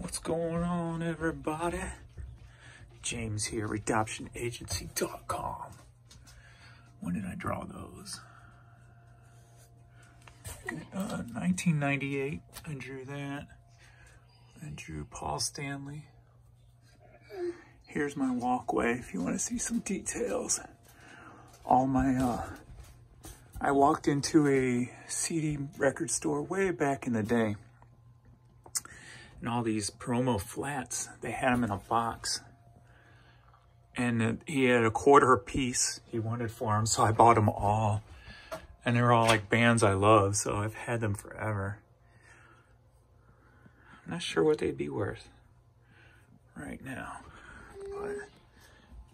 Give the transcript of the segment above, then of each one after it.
What's going on, everybody? James here, redoptionagency.com. When did I draw those? 1998, I drew that. I drew Paul Stanley. Here's my walkway if you want to see some details. All my, I walked into a CD record store way back in the day. And all these promo flats, they had them in a box. And he had a quarter a piece he wanted for them, so I bought them all. And they're all like bands I love, so I've had them forever. I'm not sure what they'd be worth right now. But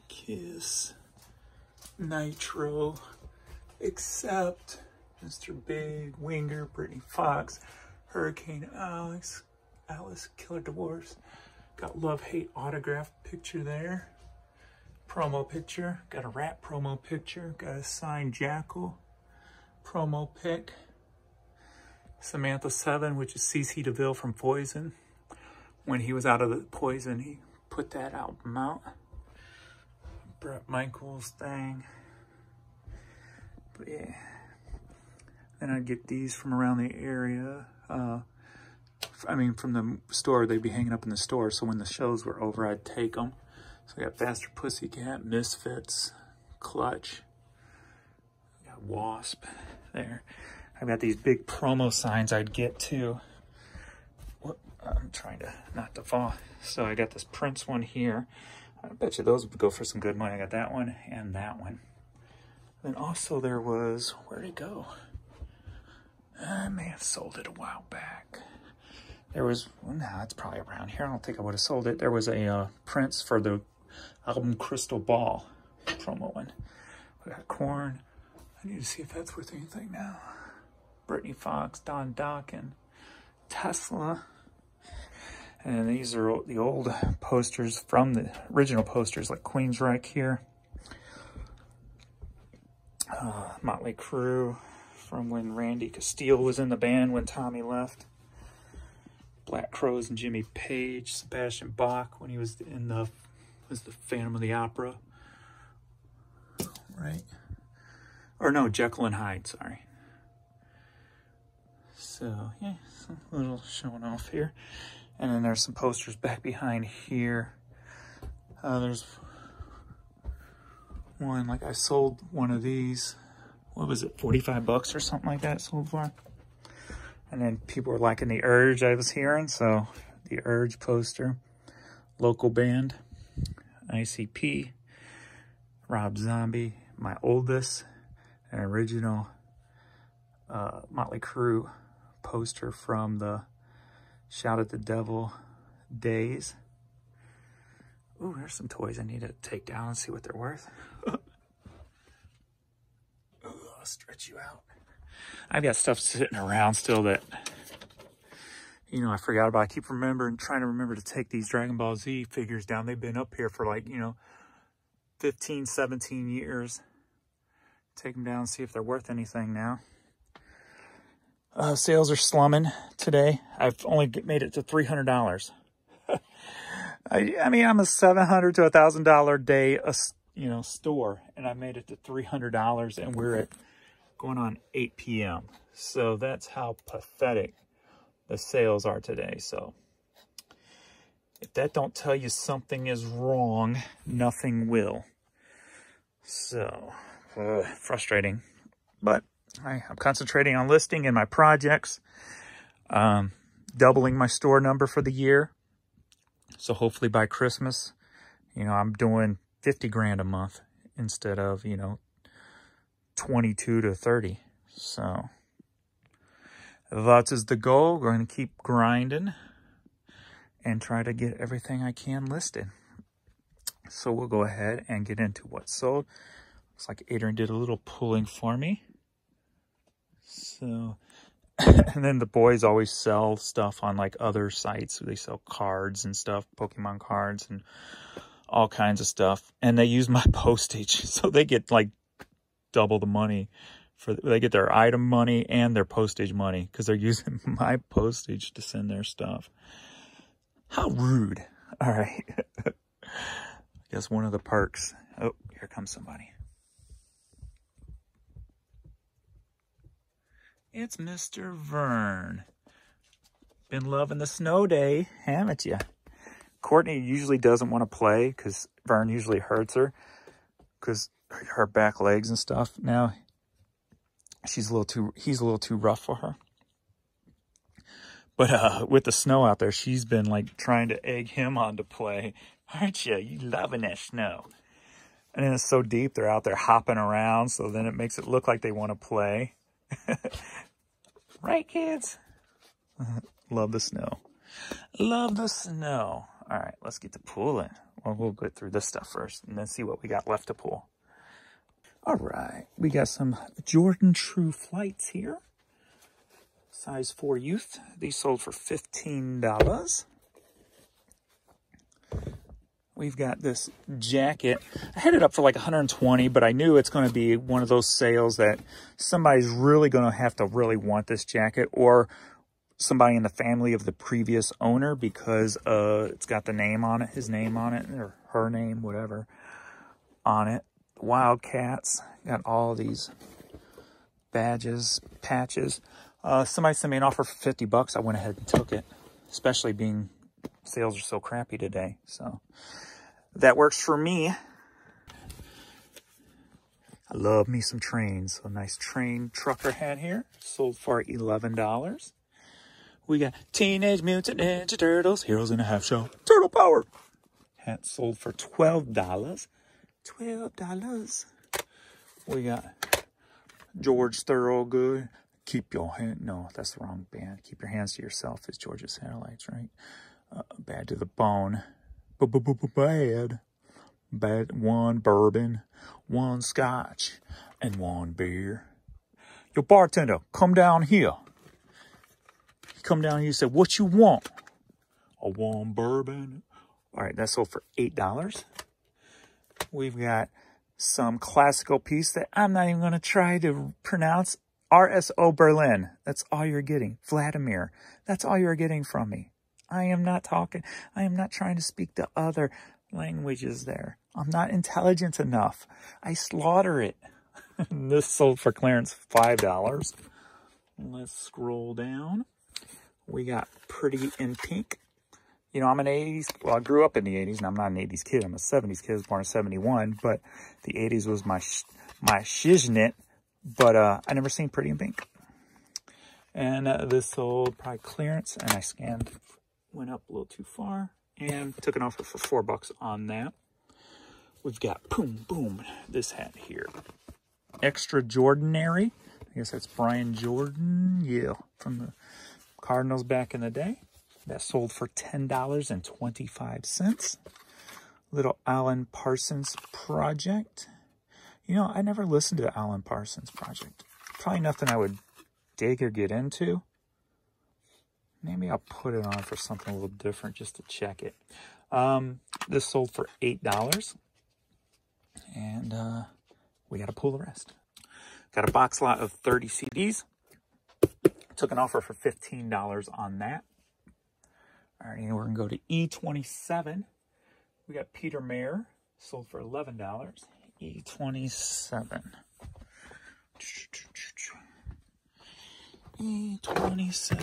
Kiss, Nitro, Accept, Mr. Big, Winger, Britney Fox, Hurricane Alex, Alice, Killer Dwarfs. Got Love Hate autograph picture there. Promo picture. Got a Rat promo picture. Got a signed Jackal promo pic. Samantha 7, which is CeCe DeVille from Poison. When he was out of the Poison, he put that album out. Bret Michaels thing. But yeah. Then I'd get these from around the area. I mean, from the store, they'd be hanging up in the store. So when the shows were over, I'd take them. So I got Faster Pussycat, Misfits, Clutch. I got Wasp there. I've got these big promo signs I'd get too. Whoop, I'm trying to not to fall. So I got this Prince one here. I bet you those would go for some good money. I got that one and that one. Then also there was, where'd it go? I may have sold it a while back. There was, well, nah, it's probably around here. I don't think I would have sold it. There was a Prince for the album Crystal Ball promo one. We got Korn. I need to see if that's worth anything now. Britney Fox, Don Dokken, Tesla. And these are the old posters from the original posters, like Queensryche here. Motley Crue from when Randy Castile was in the band when Tommy left. Black Crowes and Jimmy Page, Sebastian Bach when he was in the Phantom of the Opera, right? Or no, Jekyll and Hyde, sorry. So yeah, some little showing off here, and then there's some posters back behind here. There's one, like I sold one of these. What was it, 45 bucks or something like that sold for? And then people were liking the Urge I was hearing, so the Urge poster, local band, ICP, Rob Zombie, my oldest, an original Motley Crue poster from the Shout at the Devil days. Ooh, there's some toys I need to take down and see what they're worth. Ooh, I'll stretch you out. I've got stuff sitting around still that, you know, I forgot about. I keep trying to remember to take these Dragon Ball Z figures down. They've been up here for like, you know, 15, 17 years. Take them down and see if they're worth anything now. Sales are slumming today. I've only made it to $300. I mean, I'm a $700 to $1,000 day, you know, store, and I made it to $300, and we're at going on 8 p.m. So that's how pathetic the sales are today. So if that don't tell you something is wrong, nothing will. So frustrating, but I'm concentrating on listing in my projects, doubling my store number for the year. So hopefully by Christmas, you know, I'm doing 50 grand a month instead of, you know, 22 to 30. So that is the goal. We're going to keep grinding and try to get everything I can listed. So we'll go ahead and get into what's sold. Looks like Adrian did a little pulling for me. So, and then the boys always sell stuff on like other sites. They sell cards and stuff, Pokemon cards and all kinds of stuff. And they use my postage. So they get like double the money. They get their item money and their postage money because they're using my postage to send their stuff. How rude. All right. I guess one of the perks. Oh, here comes somebody. It's Mr. Vern. Been loving the snow day, haven't you? Courtney usually doesn't want to play because Vern usually hurts her because her back legs and stuff. Now he's a little too rough for her. But with the snow out there, she's been like trying to egg him on to play. Aren't you? You loving that snow. And then it's so deep, they're out there hopping around, so then it makes it look like they want to play. Right, kids? Love the snow. Love the snow. All right, let's get to pulling. Well, we'll get through this stuff first and then see what we got left to pull. All right, we got some Jordan True Flights here. Size 4 youth. These sold for $15. We've got this jacket. I had it up for like $120, but I knew it's going to be one of those sales that somebody's really going to have to really want this jacket, or somebody in the family of the previous owner, because it's got the name on it, his name on it, or her name, whatever, on it. Wildcats. Got all these badges, patches. Somebody sent me an offer for $50. I went ahead and took it, especially being sales are so crappy today. So that works for me. I love me some trains. So nice train trucker hat here. Sold for $11. We got Teenage Mutant Ninja Turtles, Heroes in a Half Shell, Turtle Power. Hat sold for $12. $12. We got George Thorogood. Keep your hand. No, that's the wrong band. Keep your hands to yourself is Georgia Satellites, right? Bad to the bone. Bad. Bad. One bourbon, one scotch, and one beer. Your bartender, come down here. He come down here and said, what you want? A one bourbon. All right, that's sold for $8. We've got some classical piece that I'm not even going to try to pronounce. RSO Berlin. That's all you're getting. Vladimir. That's all you're getting from me. I am not talking. I am not trying to speak the other languages there. I'm not intelligent enough. I slaughter it. This sold for clearance $5. Let's scroll down. We got Pretty in Pink. You know, I'm an 80s. Well, I grew up in the 80s, and I'm not an 80s kid. I'm a 70s kid. I was born in 71, but the 80s was my shiznit. But I never seen Pretty in Pink. And this sold probably clearance, and I scanned, went up a little too far, and took an offer for $4 on that. We've got Boom Boom, this hat here. Extra Jordinary. I guess that's Brian Jordan, yeah, from the Cardinals back in the day. That sold for $10.25. Little Alan Parsons Project. You know, I never listened to the Alan Parsons Project. Probably nothing I would dig or get into. Maybe I'll put it on for something a little different just to check it. This sold for $8. And we got to pull the rest. Got a box lot of 30 CDs. Took an offer for $15 on that. All right, we're going to go to E27. We got Peter Mayer. Sold for $11. E27. E27.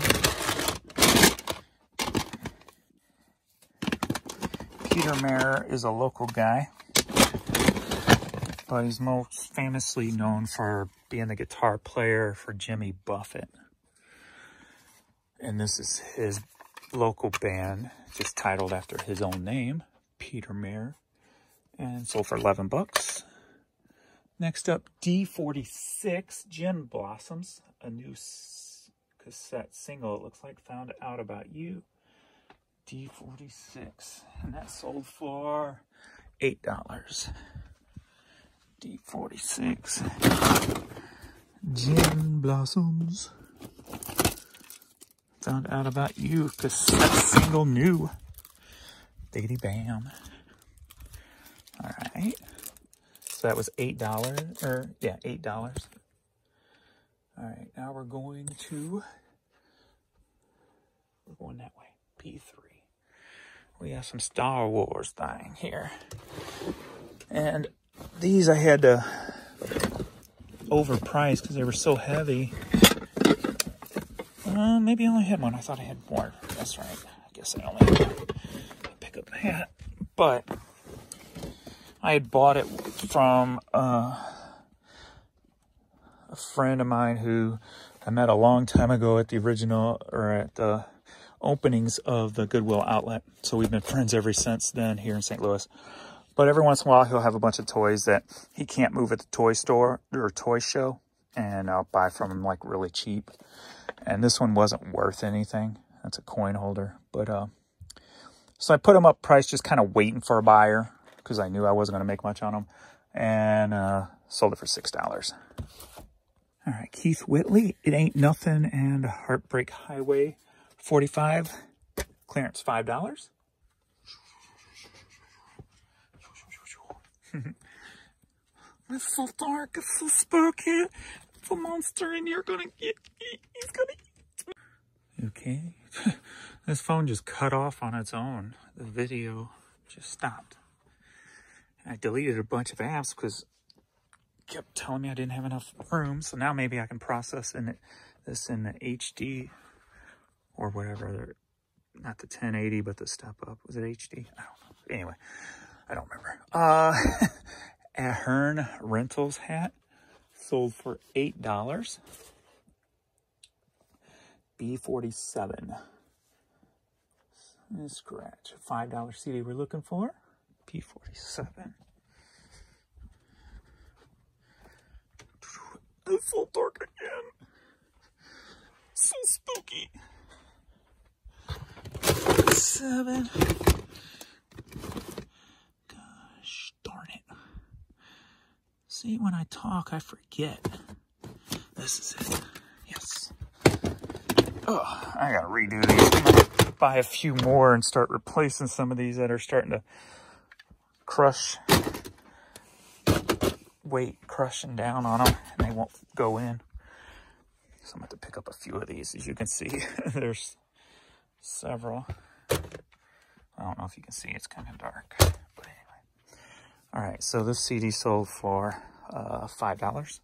Peter Mayer is a local guy, but he's most famously known for being the guitar player for Jimmy Buffett. And this is his local band, just titled after his own name, Peter Mayer. And sold for $11. Next up, D46, Gin Blossoms, a new cassette single, it looks like, Found Out About You. D46, and that sold for $8. D46, Gin Blossoms, Found Out About You, cassette single, new. Diggity bam. All right, so that was $8, or yeah, $8. All right, now we're going that way, P3. we have some Star Wars thing here. And these I had to overprice because they were so heavy. Maybe I only had one. I thought I had more. That's right. I guess I only had one. Pick up that. But I had bought it from a friend of mine who I met a long time ago at the original, or at the openings of the Goodwill outlet. So we've been friends ever since then here in St. Louis. But every once in a while, he'll have a bunch of toys that he can't move at the toy store or toy show. And I'll buy from him like really cheap. And this one wasn't worth anything. That's a coin holder. But so I put them up price, just kind of waiting for a buyer because I knew I wasn't going to make much on them. And sold it for $6. All right, Keith Whitley, It Ain't Nothing, and Heartbreak Highway 45. Clearance $5. It's so dark, it's so spooky. It's a monster and you're gonna get, he's gonna eat me. Okay, this phone just cut off on its own. The video just stopped. I deleted a bunch of apps because it kept telling me I didn't have enough room. So now maybe I can process this in the HD or whatever. Not the 1080, but the step up. Was it HD? I don't know. Anyway, I don't remember. Ahern Rentals hat sold for $8. B47. Scratch. $5 CD we're looking for. P47. It's so dark again. So spooky. 7. Gosh darn it. See, when I talk, I forget. This is it. Yes. Oh, I gotta redo these. I'm gonna buy a few more and start replacing some of these that are starting to crush. Weight crushing down on them, and they won't go in. So I'm going to have to pick up a few of these. As you can see, there's several. I don't know if you can see, it's kind of dark. But anyway. All right, so this CD sold for $5.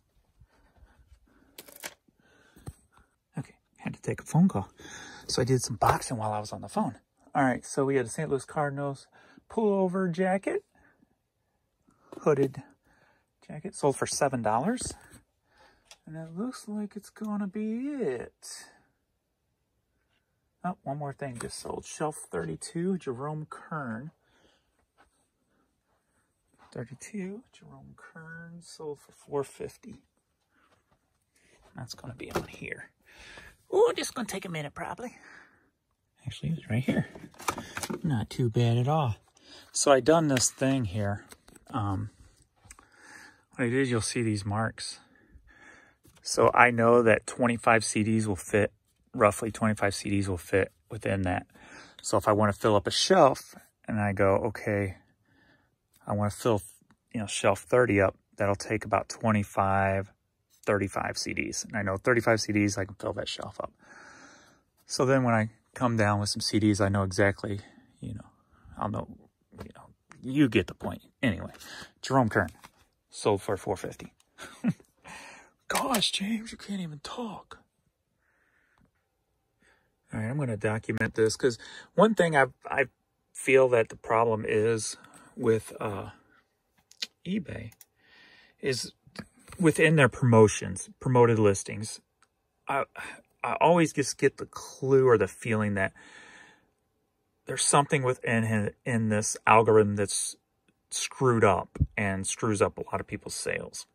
Okay, had to take a phone call. So I did some boxing while I was on the phone. All right, so we had a St. Louis Cardinals pullover jacket. Hooded jacket. Sold for $7. And it looks like it's going to be it. Oh, one more thing just sold. Shelf 32, Jerome Kern. 32, Jerome Kern, sold for $4.50. That's going to be on here. Oh, just going to take a minute probably. Actually, it's right here. Not too bad at all. So I done this thing here. What I did, you'll see these marks. So I know that 25 CDs will fit, roughly 25 CDs will fit within that. So if I want to fill up a shelf and I go, okay, I want to fill, shelf 30 up, that'll take about 25, 35 CDs. And I know 35 CDs, I can fill that shelf up. So then when I come down with some CDs, I know exactly, I'll know, you get the point. Anyway, Jerome Kern sold for $4.50. Gosh, James, you can't even talk. All right, I'm going to document this because one thing I feel that the problem is with eBay is within their promoted listings. I always just get the clue or the feeling that there's something within in this algorithm that's screwed up and screws up a lot of people's sales.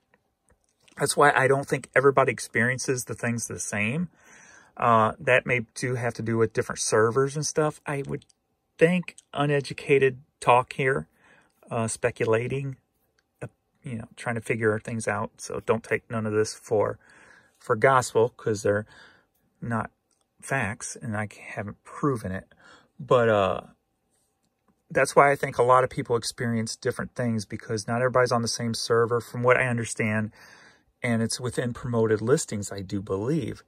That's why I don't think everybody experiences the things the same. That may have to do with different servers and stuff. I would think uneducated talk here, speculating, trying to figure things out. So don't take none of this for gospel because they're not facts and I haven't proven it. But that's why I think a lot of people experience different things because not everybody's on the same server from what I understand. And it's within promoted listings, I do believe.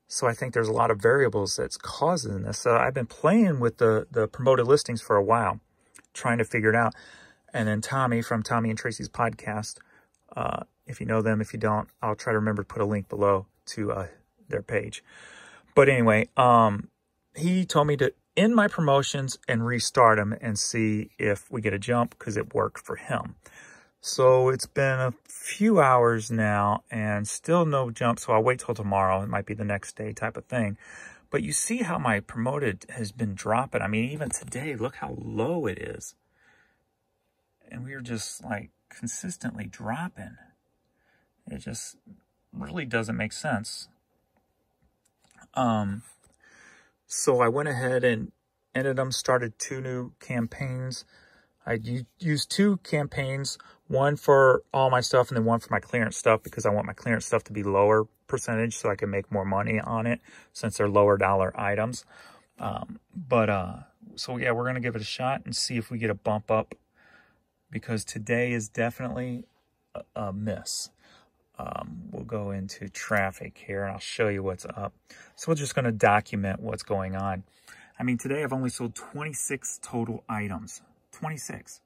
So I think there's a lot of variables that's causing this. So I've been playing with the promoted listings for a while, trying to figure it out. And then Tommy from Tommy and Tracy's podcast, if you know them, if you don't, I'll try to remember to put a link below to their page. But anyway, he told me to end my promotions and restart them and see if we get a jump, because it worked for him. So it's been a few hours now and still no jump. So I'll wait till tomorrow. It might be the next day type of thing. But you see how my promoted has been dropping. I mean, even today, look how low it is. And we're just like consistently dropping. It just really doesn't make sense. So I went ahead and ended them, started 2 new campaigns. I used 2 campaigns, one for all my stuff and then one for my clearance stuff, because I want my clearance stuff to be lower percentage so I can make more money on it since they're lower dollar items. So yeah, we're going to give it a shot and see if we get a bump up, because today is definitely a miss. We'll go into traffic here and I'll show you what's up. So we're just going to document what's going on. I mean, today I've only sold 26 total items. 26.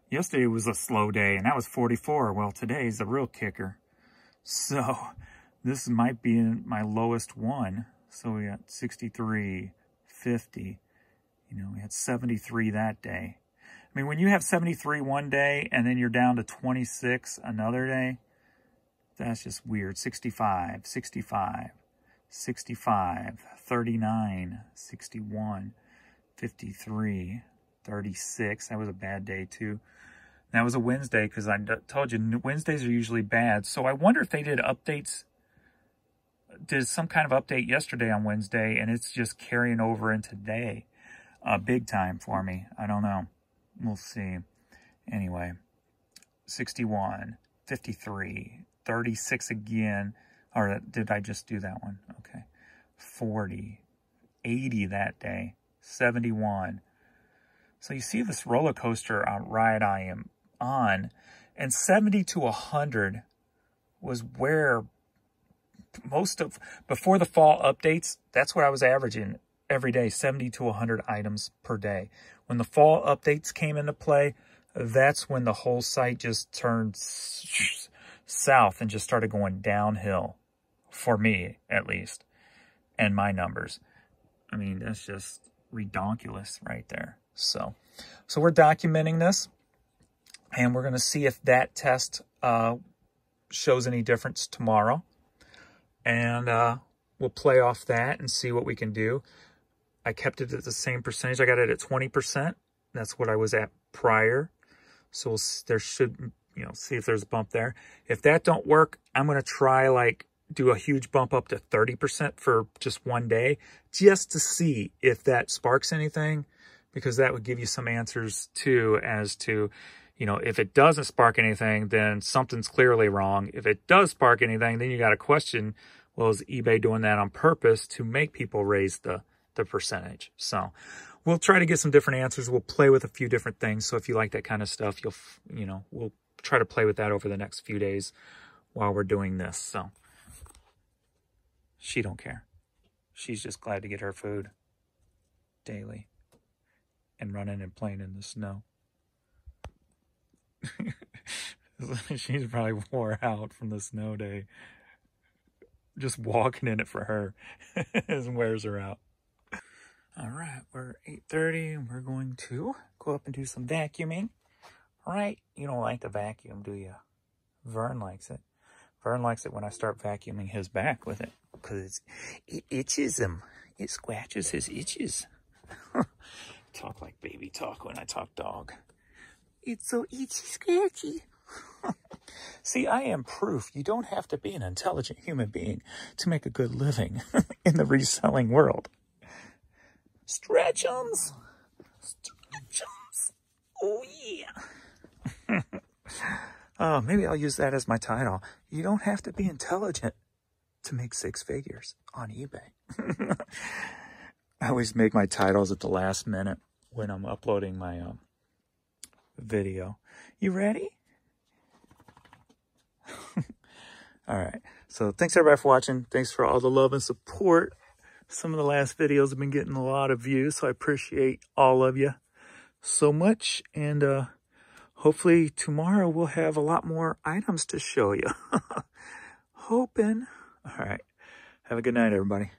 Yesterday was a slow day and that was 44. Well, today is the real kicker. So this might be my lowest one. So we got 63, 50. You know, we had 73 that day. I mean, when you have 73 one day and then you're down to 26 another day, that's just weird. 65, 65, 65, 39, 61, 53, 36. That was a bad day too. That was a Wednesday, because I told you Wednesdays are usually bad. So I wonder if they did updates, did some kind of update yesterday on Wednesday, and it's just carrying over in today. Big time for me. I don't know. We'll see. Anyway, 61, 53, 36 again. Or did I just do that one? Okay. 40, 80 that day, 71. So you see this roller coaster ride I am on, and 70 to 100 was where most of, before the fall updates, that's what I was averaging every day, 70 to 100 items per day. When the fall updates came into play, that's when the whole site just turned south and just started going downhill, for me at least, and my numbers. I mean, that's just redonkulous right there. So we're documenting this, and we're going to see if that test shows any difference tomorrow, and we'll play off that and see what we can do. I kept it at the same percentage. I got it at 20%. That's what I was at prior. So there should, you know, see if there's a bump there. If that don't work, I'm going to try, like, do a huge bump up to 30% for just one day, just to see if that sparks anything, because that would give you some answers too as to, you know, if it doesn't spark anything, then something's clearly wrong. If it does spark anything, then you got to question, well, is eBay doing that on purpose to make people raise the percentage? So we'll try to get some different answers. We'll play with a few different things. So if you like that kind of stuff, we'll try to play with that over the next few days while we're doing this. So she don't care. She's just glad to get her food daily and running and playing in the snow. She's probably wore out from the snow day. Just walking in it for her wears her out. All right, we're 8:30 and we're going to go up and do some vacuuming. All right, you don't like the vacuum, do you? Vern likes it. Vern likes it when I start vacuuming his back with it, because it itches him. It scratches his itches. Talk like baby talk when I talk dog. It's so itchy scratchy. See, I am proof you don't have to be an intelligent human being to make a good living in the reselling world. Stretchums. Stretchums. Oh, yeah. Oh, maybe I'll use that as my title. You don't have to be intelligent to make 6 figures on eBay. I always make my titles at the last minute when I'm uploading my video. You ready? All right. So thanks everybody for watching. Thanks for all the love and support. Some of the last videos have been getting a lot of views, so I appreciate all of you so much. And hopefully tomorrow we'll have a lot more items to show you. Hoping. All right. Have a good night, everybody.